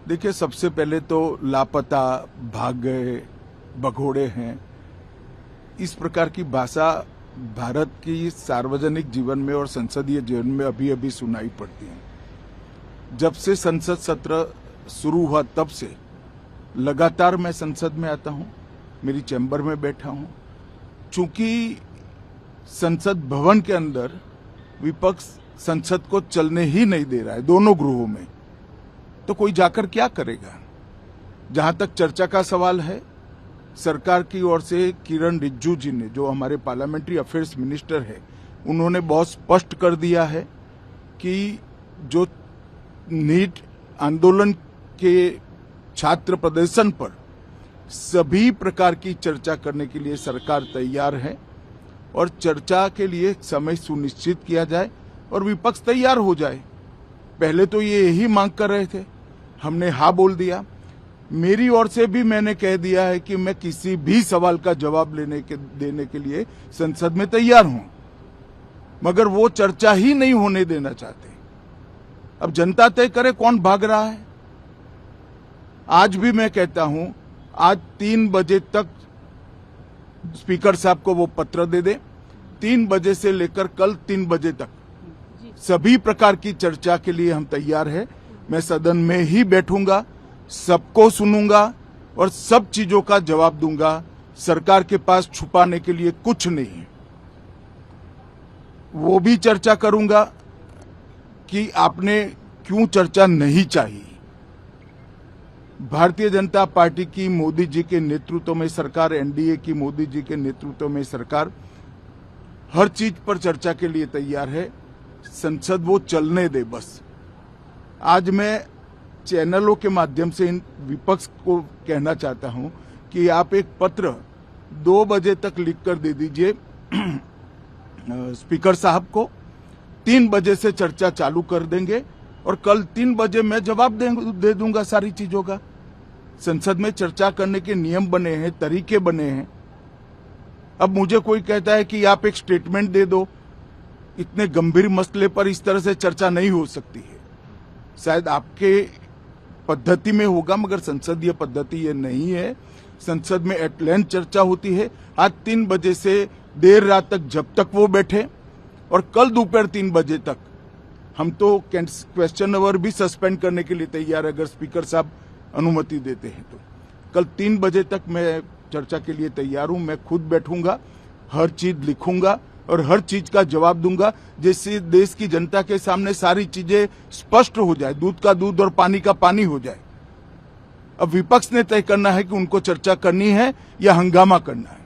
देखिए, सबसे पहले तो लापता, भाग गए, भगोड़े हैं, इस प्रकार की भाषा भारत की सार्वजनिक जीवन में और संसदीय जीवन में अभी अभी सुनाई पड़ती है। जब से संसद सत्र शुरू हुआ तब से लगातार मैं संसद में आता हूं, मेरी चैम्बर में बैठा हूं। चूंकि संसद भवन के अंदर विपक्ष संसद को चलने ही नहीं दे रहा है, दोनों गृहों में, तो कोई जाकर क्या करेगा। जहां तक चर्चा का सवाल है, सरकार की ओर से किरण रिजिजू जी ने, जो हमारे पार्लियामेंट्री अफेयर्स मिनिस्टर है, उन्होंने बहुत स्पष्ट कर दिया है कि जो नीट आंदोलन के छात्र प्रदर्शन पर सभी प्रकार की चर्चा करने के लिए सरकार तैयार है और चर्चा के लिए समय सुनिश्चित किया जाए और विपक्ष तैयार हो जाए। पहले तो ये यही मांग कर रहे थे, हमने हाँ बोल दिया। मेरी ओर से भी मैंने कह दिया है कि मैं किसी भी सवाल का जवाब देने के लिए संसद में तैयार हूं, मगर वो चर्चा ही नहीं होने देना चाहते। अब जनता तय करे कौन भाग रहा है। आज भी मैं कहता हूं, आज 3 बजे तक स्पीकर साहब को वो पत्र दे दे। 3 बजे से लेकर कल 3 बजे तक सभी प्रकार की चर्चा के लिए हम तैयार हैं। मैं सदन में ही बैठूंगा, सबको सुनूंगा और सब चीजों का जवाब दूंगा। सरकार के पास छुपाने के लिए कुछ नहीं है। वो भी चर्चा करूंगा कि आपने क्यों चर्चा नहीं चाहिए। भारतीय जनता पार्टी की मोदी जी के नेतृत्व में सरकार, एनडीए की मोदी जी के नेतृत्व में सरकार हर चीज पर चर्चा के लिए तैयार है। संसद वो चलने दे बस। आज मैं चैनलों के माध्यम से इन विपक्ष को कहना चाहता हूं कि आप एक पत्र 2 बजे तक लिख कर दे दीजिए स्पीकर साहब को। 3 बजे से चर्चा चालू कर देंगे और कल 3 बजे मैं जवाब दे दूंगा सारी चीजों का। संसद में चर्चा करने के नियम बने हैं, तरीके बने हैं। अब मुझे कोई कहता है कि आप एक स्टेटमेंट दे दो, इतने गंभीर मसले पर इस तरह से चर्चा नहीं हो सकती है। शायद आपके पद्धति में होगा, मगर संसदीय पद्धति ये नहीं है। संसद में एट लेंथ चर्चा होती है। आज 3 बजे से देर रात तक, जब तक वो बैठे, और कल दोपहर 3 बजे तक हम तो क्वेश्चन आवर भी सस्पेंड करने के लिए तैयार है, अगर स्पीकर साहब अनुमति देते हैं तो। कल 3 बजे तक मैं चर्चा के लिए तैयार हूं। मैं खुद बैठूंगा, हर चीज लिखूंगा और हर चीज का जवाब दूंगा, जिससे देश की जनता के सामने सारी चीजें स्पष्ट हो जाए, दूध का दूध और पानी का पानी हो जाए। अब विपक्ष ने तय करना है कि उनको चर्चा करनी है या हंगामा करना है।